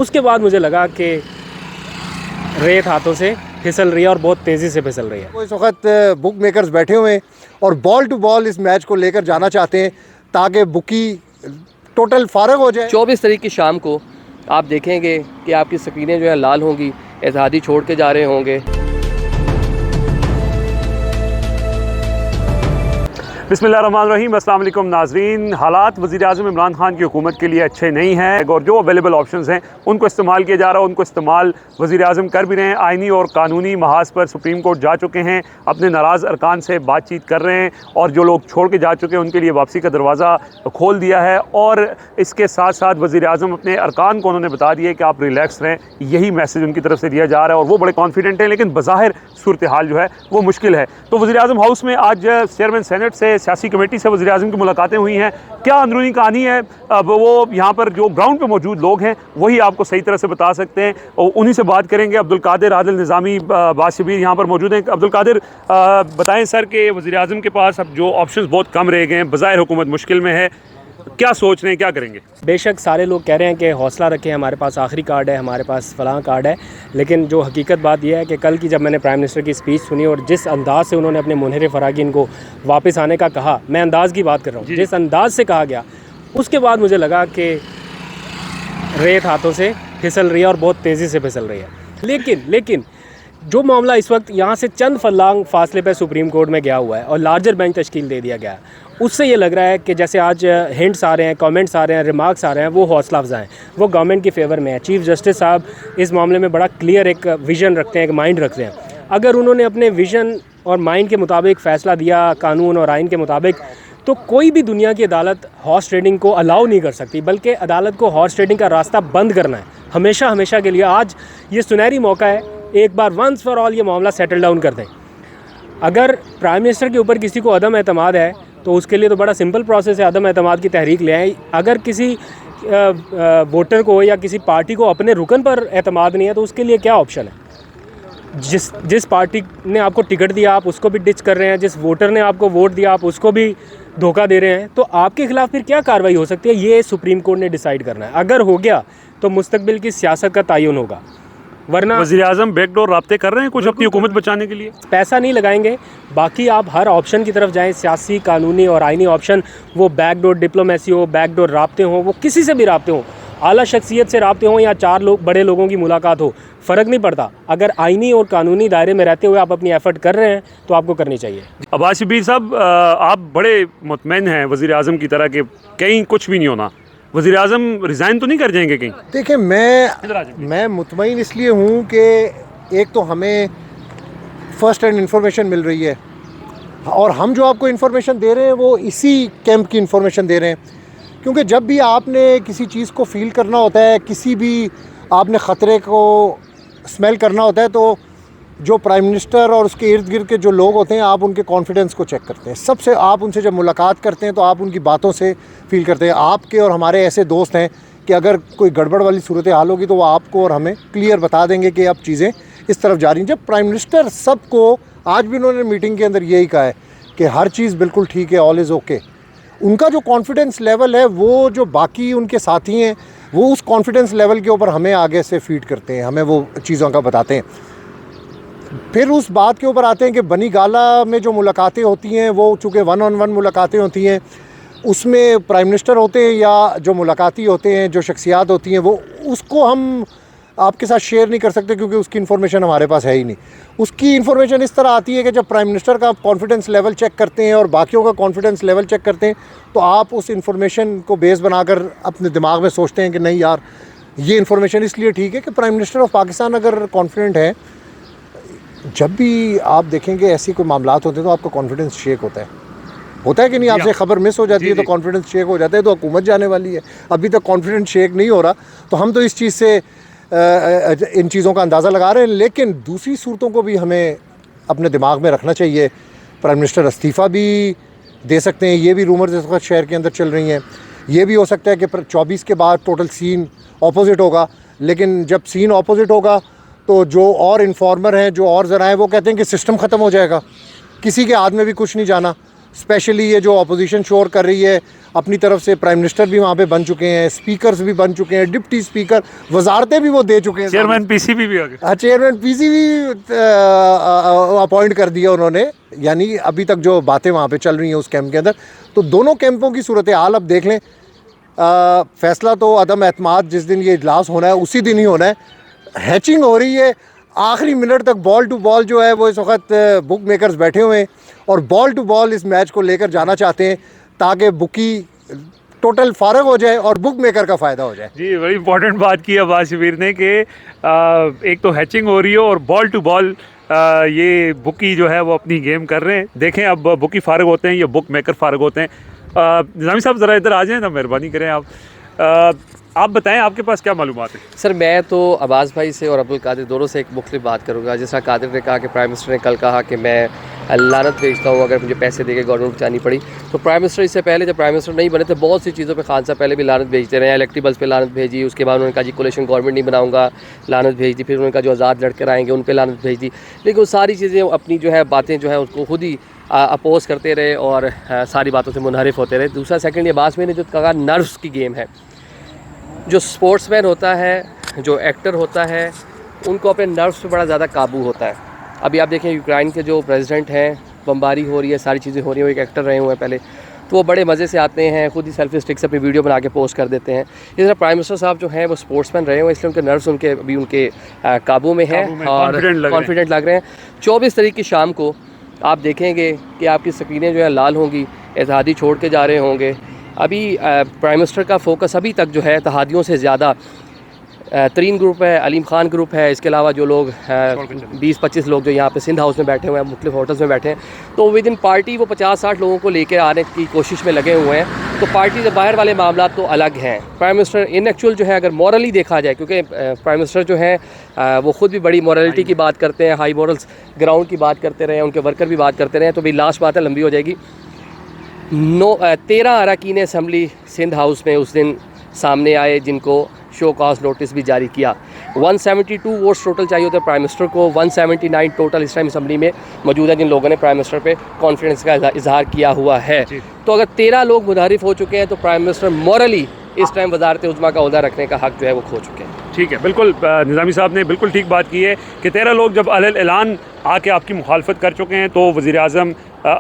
उसके बाद मुझे लगा कि रेत हाथों से फिसल रही है और बहुत तेज़ी से फिसल रही है। वो इस वक्त बुक मेकर्स बैठे हुए हैं और बॉल टू बॉल इस मैच को लेकर जाना चाहते हैं ताकि बुकी टोटल फारग हो जाए। 24 तारीख की शाम को आप देखेंगे कि आपकी स्क्रीनें जो है लाल होंगी, इत्तेहादी छोड़ के जा रहे होंगे। बिस्मिल्लाहिर्रहमानिर्रहीम, अस्सलाम वालेकुम नाज़रीन। हालात वज़ीर-ए-आज़म इमरान खान की हुकूमत के लिए अच्छे नहीं हैं और जो अवेलेबल ऑप्शंस हैं उनको इस्तेमाल किया जा रहा है, उनको इस्तेमाल वज़ीर-ए-आज़म कर भी रहे हैं। आइनी और कानूनी महाज पर सुप्रीम कोर्ट जा चुके हैं, अपने नाराज़ अरकान से बातचीत कर रहे हैं और जो लोग छोड़ के जा चुके हैं उनके लिए वापसी का दरवाज़ा खोल दिया है। और इसके साथ साथ वज़ीर-ए-आज़म अपने अरकान को उन्होंने बता दिया कि आप रिलैक्स रहें, यही मैसेज उनकी तरफ से दिया जा रहा है और वो बड़े कॉन्फिडेंट हैं। लेकिन बज़ाहिर सूरत हाल जो है वो मुश्किल है। तो वज़ीर-ए-आज़म हाउस में आज चेयरमैन सेनेट से सियासी कमेटी से वज़ीर-ए-आज़म की मुलाकातें हुई हैं। क्या अंदरूनी कहानी है वो यहाँ पर जो ग्राउंड पे मौजूद लोग हैं वही आपको सही तरह से बता सकते हैं और उन्हीं से बात करेंगे। अब्दुल कादिर आदिल निज़ामी बाशबीर यहाँ पर मौजूद हैं। अब्दुल कादिर, बताएं सर कि वज़ीर-ए-आज़म के पास अब जो ऑप्शंस बहुत कम रह गए हैं, बज़ाहिर हुकूमत मुश्किल में है, क्या सोच रहे हैं, क्या करेंगे? बेशक सारे लोग कह रहे हैं कि हौसला रखें, हमारे पास आखिरी कार्ड है, हमारे पास फ़लाँ कार्ड है, लेकिन जो हकीकत बात यह है कि कल की जब मैंने प्राइम मिनिस्टर की स्पीच सुनी और जिस अंदाज़ से उन्होंने अपने मुनहर फ़रागिन को वापस आने का कहा, मैं अंदाज़ की बात कर रहा हूँ, जिस अंदाज़ से कहा गया, उसके बाद मुझे लगा कि रेत हाथों से फिसल रही है और बहुत तेज़ी से फिसल रही है। लेकिन जो मामला इस वक्त यहाँ से चंद फर्लांग फासले पर सुप्रीम कोर्ट में गया हुआ है और लार्जर बेंच तश्कील दे दिया गया है, उससे ये लग रहा है कि जैसे आज हिंट्स आ रहे हैं, कमेंट्स आ रहे हैं, रिमार्क्स आ रहे हैं, वो हौसला अफजा हैं, वो गवर्नमेंट के फेवर में है। चीफ़ जस्टिस साहब इस मामले में बड़ा क्लियर एक विज़न रखते हैं, एक माइंड रखते हैं। अगर उन्होंने अपने विज़न और माइंड के मुताबिक फ़ैसला दिया, कानून और आइन के मुताबिक, तो कोई भी दुनिया की अदालत हॉर्स ट्रेडिंग को अलाउ नहीं कर सकती, बल्कि अदालत को हॉर्स ट्रेडिंग का रास्ता बंद करना है हमेशा के लिए। आज ये सुनहरी मौका है, एक बार वंस फॉर ऑल ये मामला सेटल डाउन कर दें। अगर प्राइम मिनिस्टर के ऊपर किसी को अदम एतमाद है तो उसके लिए तो बड़ा सिंपल प्रोसेस है, अदम एतमाद की तहरीक ले आए। अगर किसी वोटर को या किसी पार्टी को अपने रुकन पर एतमाद नहीं है तो उसके लिए क्या ऑप्शन है? जिस पार्टी ने आपको टिकट दिया आप उसको भी डिच कर रहे हैं, जिस वोटर ने आपको वोट दिया आप उसको भी धोखा दे रहे हैं, तो आपके खिलाफ फिर क्या कार्रवाई हो सकती है, ये सुप्रीम कोर्ट ने डिसाइड करना है। अगर हो गया तो मुस्तकबिल की सियासत का तयन होगा, वरना वज़ीर-ए-आज़म बैकडोर राब्ते कर रहे हैं कुछ अपनी हुकूमत बचाने के लिए। पैसा नहीं लगाएंगे, बाकी आप हर ऑप्शन की तरफ जाएं, सियासी, कानूनी और आइनी ऑप्शन, वो बैकडोर डिप्लोमेसी हो, बैकडोर राब्ते हों, वो किसी से भी राब्ते हों, आला शख्सियत से राब्ते हों या चार लोग बड़े लोगों की मुलाकात हो, फ़र्क नहीं पड़ता। अगर आइनी और कानूनी दायरे में रहते हुए आप अपनी एफर्ट कर रहे हैं तो आपको करनी चाहिए। अब्बास शबीर साहब, आप बड़े मुतमईन हैं वज़ीर-ए-आज़म की तरह के कहीं कुछ भी नहीं होना, वज़ीर-ए-आज़म रिज़ाइन तो नहीं कर जाएंगे कहीं? देखिए, मैं मुतमईन इसलिए हूँ कि एक तो हमें फ़र्स्ट हैंड इन्फॉर्मेशन मिल रही है और हम जो आपको इन्फॉर्मेशन दे रहे हैं वो इसी कैंप की इन्फॉर्मेशन दे रहे हैं, क्योंकि जब भी आपने किसी चीज़ को फ़ील करना होता है, किसी भी आपने ख़तरे को स्मेल करना होता है, तो जो प्राइम मिनिस्टर और उसके इर्द गिर्द के जो लोग होते हैं आप उनके कॉन्फिडेंस को चेक करते हैं। सबसे आप उनसे जब मुलाकात करते हैं तो आप उनकी बातों से फ़ील करते हैं। आपके और हमारे ऐसे दोस्त हैं कि अगर कोई गड़बड़ वाली सूरत हाल होगी तो वो आपको और हमें क्लियर बता देंगे कि अब चीज़ें इस तरफ जा रही हैं। जब प्राइम मिनिस्टर सबको, आज भी उन्होंने मीटिंग के अंदर यही कहा है कि हर चीज़ बिल्कुल ठीक है, ऑल इज़ ओके, उनका जो कॉन्फिडेंस लेवल है, वो जो बाकी उनके साथी हैं वो उस कॉन्फिडेंस लेवल के ऊपर हमें आगे से फीड करते हैं, हमें वो चीज़ों का बताते हैं। फिर उस बात के ऊपर आते हैं कि बनी गाला में जो मुलाकातें होती हैं वो चूँकि 1-on-1 मुलाकातें होती हैं, उसमें प्राइम मिनिस्टर होते हैं या जो मुलाकाती होते हैं, जो शख्सियात होती हैं, वो उसको हम आपके साथ शेयर नहीं कर सकते क्योंकि उसकी इन्फॉर्मेशन हमारे पास है ही नहीं। उसकी इन्फॉर्मेशन इस तरह आती है कि जब प्राइम मिनिस्टर का कॉन्फिडेंस लेवल चेक करते हैं और बाकियों का कॉन्फिडेंस लेवल चेक करते हैं तो आप उस इन्फॉर्मेशन को बेस बनाकर अपने दिमाग में सोचते हैं कि नहीं यार, ये इन्फॉर्मेशन इसलिए ठीक है कि प्राइम मिनिस्टर ऑफ पाकिस्तान अगर कॉन्फिडेंट है, जब भी आप देखेंगे ऐसी कोई मामलात होते हैं तो आपका कॉन्फिडेंस शेक होता है कि नहीं? आपसे खबर मिस हो जाती है तो कॉन्फिडेंस शेक हो जाता है, तो हुकूमत जाने वाली है। अभी तक कॉन्फिडेंस शेक नहीं हो रहा, तो हम तो इस चीज़ से इन चीज़ों का अंदाज़ा लगा रहे हैं। लेकिन दूसरी सूरतों को भी हमें अपने दिमाग में रखना चाहिए। प्राइम मिनिस्टर इस्तीफ़ा भी दे सकते हैं, ये भी रूमर्स इस वक्त शहर के अंदर चल रही हैं। ये भी हो सकता है कि 24 के बाद टोटल सीन ऑपोजिट होगा, लेकिन जब सीन ऑपोजिट होगा तो जो और इन्फॉर्मर हैं, जो और ज़रा हैं, वो कहते हैं कि सिस्टम ख़त्म हो जाएगा, किसी के हाथ में भी कुछ नहीं जाना, स्पेशली ये जो अपोजिशन शोर कर रही है अपनी तरफ से, प्राइम मिनिस्टर भी वहाँ पे बन चुके हैं, स्पीकर्स भी बन चुके हैं, डिप्टी स्पीकर, वजारतें भी वो दे चुके हैं, चेयरमैन पीसीबी भी आ गए। हाँ, चेयरमैन पीसीबी अपॉइंट कर दिया उन्होंने। यानी अभी तक जो बातें वहाँ पे चल रही हैं उस कैंप के अंदर, तो दोनों कैंपों की सूरत हाल अब देख लें। फैसला तो अदम एतमाद जिस दिन ये इजलास होना है उसी दिन ही होना है। हैचिंग हो रही है आखिरी मिनट तक, बॉल टू बॉल जो है वो इस वक्त बुक मेकर्स बैठे हुए हैं और बॉल टू बॉल इस मैच को लेकर जाना चाहते हैं ताकि बुकी टोटल फारग हो जाए और बुक मेकर का फ़ायदा हो जाए। जी, बड़ी इंपॉर्टेंट बात की अब्बास शबीर ने कि एक तो हैचिंग हो रही है और बॉल टू बॉल ये बुकी जो है वो अपनी गेम कर रहे हैं। देखें अब बुकी फारग होते हैं या बुक मेकर फारग होते हैं। निज़ामी साहब ज़रा इधर आ जाएँ तो मेहरबानी करें। आप बताएं आपके पास क्या मालूमात है? सर मैं तो अब्बास भाई से और अब्दुल कादिर दोनों से एक मुख्तलिफ बात करूँगा। जिस तरह कादिर ने कहा कि प्राइम मिनिस्टर ने कल कहा कि मैं लानत भेजता हूँ अगर मुझे पैसे देके गवर्नमेंट बचानी पड़ी, तो प्राइम मिनिस्टर इससे पहले जब प्राइम मिनिस्टर नहीं बने थे बहुत सी चीज़ों पे खान साहब पहले भी लानत भेजते रहे हैं। इलेक्ट्रिबल्स पे लानत भेजी, उसके बाद उन्होंने कहा जी कोलेशन गवर्नमेंट नहीं बनाऊंगा, लानत भेज दी। फिर उन्होंने कहा जो आज़ाद लड़कर आएंगे उन पर लानत भेज दी। लेकिन वो सारी चीज़ें अपनी जो है बातें जो है उसको खुद ही अपोज करते रहे और सारी बातों से मुनहरिफ होते रहे। दूसरा सेकंड ये बात मैंने जो कहा नर्व्स की गेम है। जो स्पोर्ट्समैन होता है, जो एक्टर होता है, उनको अपने नर्व्स पे बड़ा ज़्यादा काबू होता है। अभी आप देखें यूक्रेन के जो प्रेसिडेंट हैं, बमबारी हो रही है, सारी चीज़ें हो रही हैं, वो एक एक्टर रहे हुए हैं पहले, तो वो बड़े मज़े से आते हैं, खुद ही सेल्फी स्टिक से अपनी वीडियो बना के पोस्ट कर देते हैं। इस तरह प्राइम मिनिस्टर साहब जो हैं वो स्पोर्ट्समैन रहे हुए हैं, इसलिए उनके नर्व्स उनके अभी उनके काबू में हैं और कॉन्फिडेंट लग रहे हैं। 24 तारीख की शाम को आप देखेंगे कि आपकी स्क्रीनें जो है लाल होंगी, इत्तेहादी छोड़ के जा रहे होंगे। अभी प्राइम मिनिस्टर का फोकस अभी तक जो है इत्तेहादियों से ज़्यादा तरीन ग्रुप है, अलीम खान ग्रुप है, इसके अलावा जो लोग 20-25 लोग जो यहाँ पे सिंध हाउस में बैठे हुए हैं, मुख्तलिफ होटल्स में बैठे हैं, तो विद इन पार्टी वो 50-60 लोगों को लेकर आने की कोशिश में लगे हुए हैं। तो पार्टी से बाहर वाले मामला तो अलग हैं। प्राइम मिनिस्टर इन एक्चुअल जो है अगर मॉरली देखा जाए, क्योंकि प्राइम मिनिस्टर जो है वो ख़ुद भी बड़ी मॉरलिटी की बात करते हैं, हाई मॉरल्स ग्राउंड की बात करते रहे, उनके वर्कर भी बात करते रहे, तो भाई लास्ट बात है लंबी हो जाएगी। 13 अरकान असम्बली सिंध हाउस में उस दिन सामने आए जिनको शो कॉज नोटिस भी जारी किया। 172 वोट्स टोटल चाहिए होते प्राइम मिनिस्टर को, 179 टोटल इस टाइम असम्बली में मौजूद है जिन लोगों ने प्राइम मिनिस्टर पे कॉन्फिडेंस का इजहार किया हुआ है। तो अगर 13 लोग मुदारिफ हो चुके हैं तो प्राइम मिनिस्टर मॉरली इस टाइम वज़ारत उज़्मा का ओहदा रखने का हक़ जो है वो खो चुके हैं। ठीक है, बिल्कुल निज़ामी साहब ने बिल्कुल ठीक बात की है कि 13 लोग जब अलल-ऐलान आके आपकी मुखालफत कर चुके हैं तो वज़ीर-ए-आज़म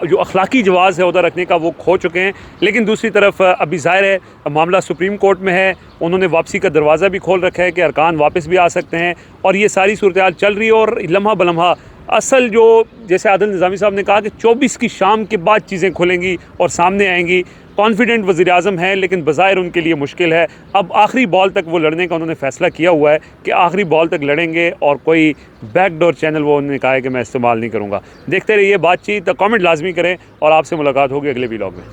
जो अखलाकी जवाज़ है उधर रखने का वो खो चुके हैं। लेकिन दूसरी तरफ अभी ज़ाहिर है मामला सुप्रीम कोर्ट में है, उन्होंने वापसी का दरवाज़ा भी खोल रखा है कि अरकान वापस भी आ सकते हैं और ये सारी सूरत चल रही है। और लम्हा बलम्हा असल जो जैसे आदिल निज़ामी साहब ने कहा कि 24 की शाम के बाद चीज़ें खुलेंगी और सामने आएंगी। कॉन्फिडेंट वज़ीर-ए-आज़म है लेकिन बज़ाहिर उनके लिए मुश्किल है। अब आखिरी बॉल तक वो लड़ने का उन्होंने फ़ैसला किया हुआ है कि आखिरी बॉल तक लड़ेंगे और कोई बैकडोर चैनल वो उन्होंने कहा है कि मैं इस्तेमाल नहीं करूँगा। देखते रहिए बातचीत, कमेंट लाजमी करें और आपसे मुलाकात होगी अगले व्लॉग में।